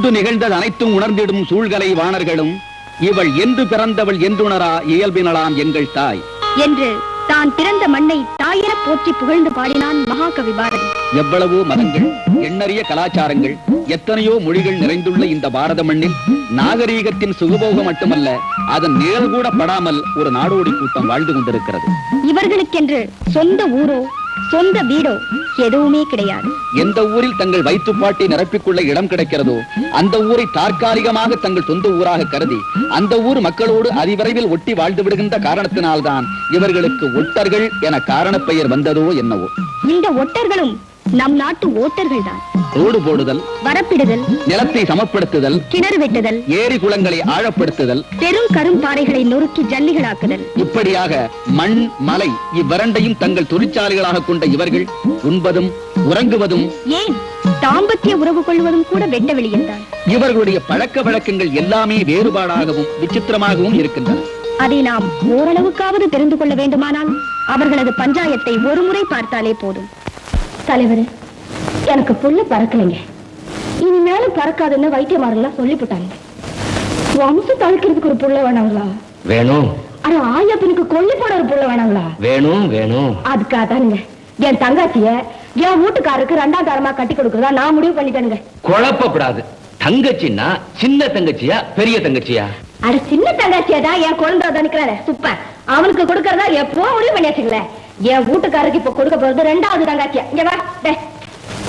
முன்பு நிகழ்ந்தது அனைத்தும் உணர்ந்திடும் சூழ்கலை வாணர்களும் இவள் என்று பிறந்தவள் என்றுணரா இயல்பினலாம் எங்கள் தாய் என்று தான் பிறந்த மண்ணை தாயென போற்றி புகழ்ந்து பாடினான் மகாகவி பாரதி. எவ்வளவோ மதங்கள், எண்ணறிய கலாச்சாரங்கள், எத்தனையோ மொழிகள் நிறைந்துள்ள இந்த பாரத மண்ணில் நாகரீகத்தின் சுகபோகம் மட்டுமல்ல, அதன் நிழல் கூட படாமல் ஒரு நாடோடி கூட்டம் வாழ்ந்து கொண்டிருக்கிறது. இவர்களுக்கென்று சொந்த ஊரோ சொந்த வீடோ எதுவுமே கிடையாது. எந்த ஊரில் தங்கள் வயிற்றுப்பாட்டை நிரப்பிக்கொள்ள இடம் கிடைக்கிறதோ அந்த ஊரை தற்காலிகமாக தங்கள் சொந்த ஊராக கருதி அந்த ஊர் மக்களோடு அதிவிரைவில் ஒட்டி வாழ்ந்து விடுகின்ற காரணத்தினால்தான் இவர்களுக்கு ஒட்டர்கள் என காரண பெயர் வந்ததோ என்னவோ. இந்த ஒட்டர்களும் நம் நாட்டு ஓட்டர்கள் தான். ரோடு போடுதல், வரப்பிடுதல், நிலத்தை சமப்படுத்துதல், கிணறு வெட்டுதல், ஏரி குளங்களை ஆழப்படுத்துதல், பெரும் கரும்பாறைகளை நொறுக்கி ஜல்லிகளாக்குதல், இப்படியாக மண் மலை இவ்வரண்டையும் தங்கள் தொழிற்சாலைகளாக கொண்ட இவர்கள் உண்பதும் உறங்குவதும் ஏன் தாம்பத்திய உறவு கொள்வதும் கூட வெட்ட வெளியில்தான். இவர்களுடைய பழக்க வழக்கங்கள் எல்லாமே வேறுபாடாகவும் விசித்திரமாகவும் இருக்கின்றன. அதை நாம் ஓரளவுக்காவது தெரிந்து கொள்ள வேண்டுமானால் அவர்களது பஞ்சாயத்தை ஒரு முறை பார்த்தாலே போதும். தலைவர், எனக்கு புள்ள பறக்கலைங்க, இனிமேலும் பறக்காதுன்னு வைத்தியமாரெல்லாம் சொல்லிவிட்டாங்க. வம்சம் தடுக்கிறதுக்கு ஒரு புள்ள வேணாங்களா? வேணும். ஆனா ஆயப்பனுக்கு கொல்லி போட ஒரு புள்ள வேணாங்களா? வேணும் வேணும். அதுக்காதானுங்க என் தங்காச்சிய என் வீட்டுக்காரருக்கு 2ஆம் தரமா கட்டி கொடுக்கறதா நான் முடிவு பண்ணிட்டேனுங்க. குழப்பப்படாது. தங்கச்சின்னா சின்ன தங்கச்சியா பெரிய தங்கச்சியா? அட சின்ன தங்காச்சியா தான் என் குழந்தை நிக்கிறாரு சூப்பர். அவனுக்கு கொடுக்கறதா எப்போ முடிவு பண்ணியாச்சுங்களே. என் வீட்டுக்காரருக்கு இப்ப கொடுக்க போறது 2வது தங்காச்சியா. இங்க வா,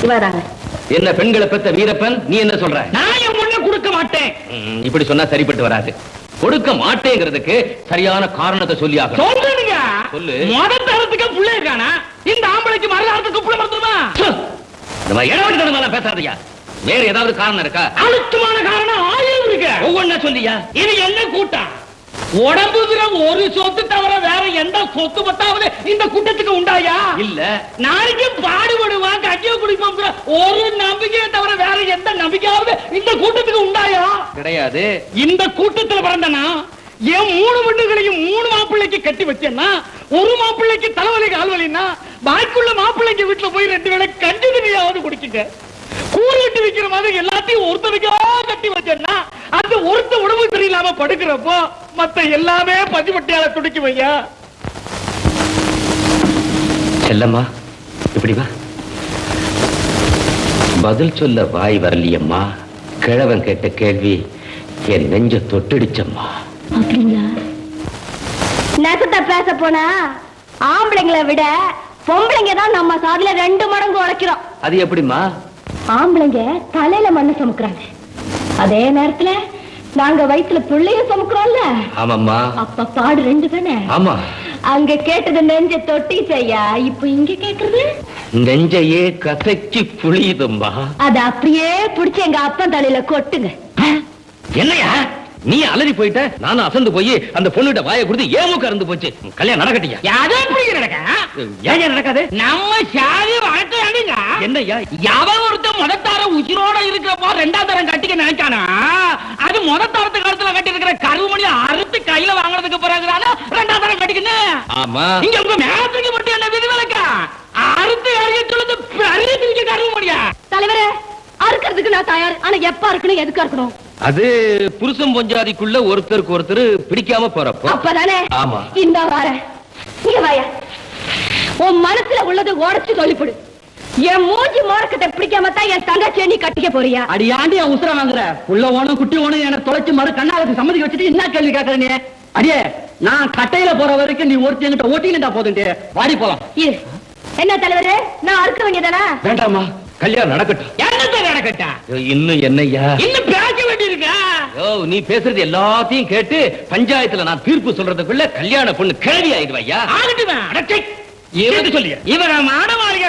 இவதாங்க. என்ன பெண்களை பெத்த வீரப்பன், நீ என்ன சொல்ற? நான் என் பொண்ணை கொடுக்க மாட்டேன். இப்படி சொன்னா சரிப்பட்டு வராது. கொடுக்க மாட்டேங்கிறதுக்கு சரியான காரணத்தை சொல்லி ஆகணும். சொல்லுங்க. சொல்லு. முதல் தரத்துக்கு புள்ள இருக்கானா? இந்த ஆம்பளைக்கு மறுதாரத்துக்கு புள்ள மறந்துமா? நம்ம இடவெடுத்தனமா பேசாதயா. வேற ஏதாவது காரணம் இருக்கா? அழுத்தமான காரணம் 1000 இருக்கு. ஒவ்வொன்னா சொல்லியா. இது என்ன கூட்டம்? உடம்புகிற ஒரு சொத்து தவிர வேற எந்த சொத்து பத்தாவது இந்த கூட்டத்துக்கு உண்டாயா? இல்ல. நாளைக்கு பாடுபடுவான், கட்சியை குடிப்போம் ஒரு நம்பிக்கையை தவிர வேற எந்த நம்பிக்கையாவது இந்த கூட்டத்துக்கு உண்டாயா? கிடையாது. இந்த கூட்டத்துல பிறந்தனா என் 3 பெண்ணுகளையும் 3 மாப்பிள்ளைக்கு கட்டி வச்சேன்னா ஒரு மாப்பிள்ளைக்கு தலைவலி கால்வலின்னா பாக்கியுள்ள மாப்பிள்ளைக்கு வீட்டுல போய் 2 வேளை கஞ்சி தண்ணியாவது குடிச்சுங்க. கூறு கட்டி வைக்கிற மாதிரி எல்லாத்தையும் ஒருத்தனுக்கா கட்டி வச்சேன்னா அந்த ஒருத்த உடம்பு தெரியலாம படுக்கிறப்போ மத்த எல்லாமே பஞ்சுப்பட்டியால துடிக்கு வையா. செல்லம்மா, இப்படி வா. பதில் சொல்ல வாய் வரலையம்மா. கிழவன் கேட்ட கேள்வி என் நெஞ்ச தொட்டுடுச்சம்மா. அப்படிங்களா? நெசத்தை பேச போனா ஆம்பளைங்களை விட பொம்பளைங்க தான் நம்ம சாதில 2 மடங்கு உழைக்கிறோம். அது எப்படிமா? ஆம்பளைங்க தலையில மண்ணு சுமக்குறாங்க, அதே நேரத்துல நாங்க வயிற்றுல புள்ளையும் சுமக்குறோம்ல. ஆமாம்மா. அப்ப பாடு 2 தானே? ஆமா. அங்க கேட்டது நெஞ்ச தொட்டி செய்யா, இப்ப இங்க கேக்குறது நெஞ்சையே கசக்கி புளியுதும்மா. அது அப்படியே புடிச்சு எங்க அப்பா தலையில கொட்டுங்க. என்னையா நீ அலறி போயிட்ட? நானும் அசந்து போய் அந்த பொண்ணுகிட்ட வாயை கொடுத்து ஏமுக்கு அறந்து போச்சு. கல்யாணம் நடக்கட்டியா? யாரும் எப்படி நடக்க? ஏன் நடக்காது? நம்ம சாதி வழக்காடுங்க. என்னையா எவன் ஒருத்த முதத்தார உயிரோட இருக்கிறப்போ 2ஆம் தரம் கட்டிக்க நினைக்கானா, அது முதத்தாரத்து காலத்துல கட்டி இருக்கிற கருமணி அறுத்து கையில வாங்குறதுக்கு பிறகுதான 2ஆம் தரம் கட்டிக்கணும். ஆமா. இங்க உங்க மேலத்துக்கு மட்டும் என்ன விதி விலக்கா? அறுத்து அறிய சொல்லுது பெரிய கருமணியா? தலைவரே, அறுக்கிறதுக்கு நான் தயார். ஆனா எப்ப இருக்கணும், எதுக்கு இருக்கணும்? அது புருஷன் பொஞ்சாதிக்குள்ள ஒருத்தருக்கு ஒருத்தர் பிடிக்காம போறப்போ. அப்பதானே? ஆமா. இந்த வார இங்க வாயா. உன் மனசுல உள்ளது உடைச்சு சொல்லிப்படு. என் மூஞ்சி மோரக்கத்தை பிடிக்காம தான் என் தங்கச்சியை நீ கட்டிக்க போறியா? அடியாண்டி என் உசுர வாங்குற புள்ள ஓணும் குட்டி ஓணும் என தொலைச்சு மறு கண்ணாவுக்கு சம்மதி வச்சுட்டு என்ன கேள்வி கேட்கற நீ? அடியே, நான் கட்டையில போற வரைக்கும் நீ ஒருத்தி என்கிட்ட ஓட்டினா போதும். வாடி போலாம். என்ன தலைவரே, நான் அறுக்க வேண்டியதானா? வேண்டாமா, கல்யாணம் நடக்கட்டும். என்னத்தை நடக்கட்டா? இன்னும் என்னையா இன்னும் பேச வேண்டியிருக்கா? நீ பேசுறது எல்லாத்தையும் கேட்டு பஞ்சாயத்துல நான் தீர்ப்பு சொல்றதுக்குள்ள கல்யாண பொண்ணு கேள்வி ஆயிடுவாயா? ஆகட்டுமே. சொல்லிய இவர மாடவாளிக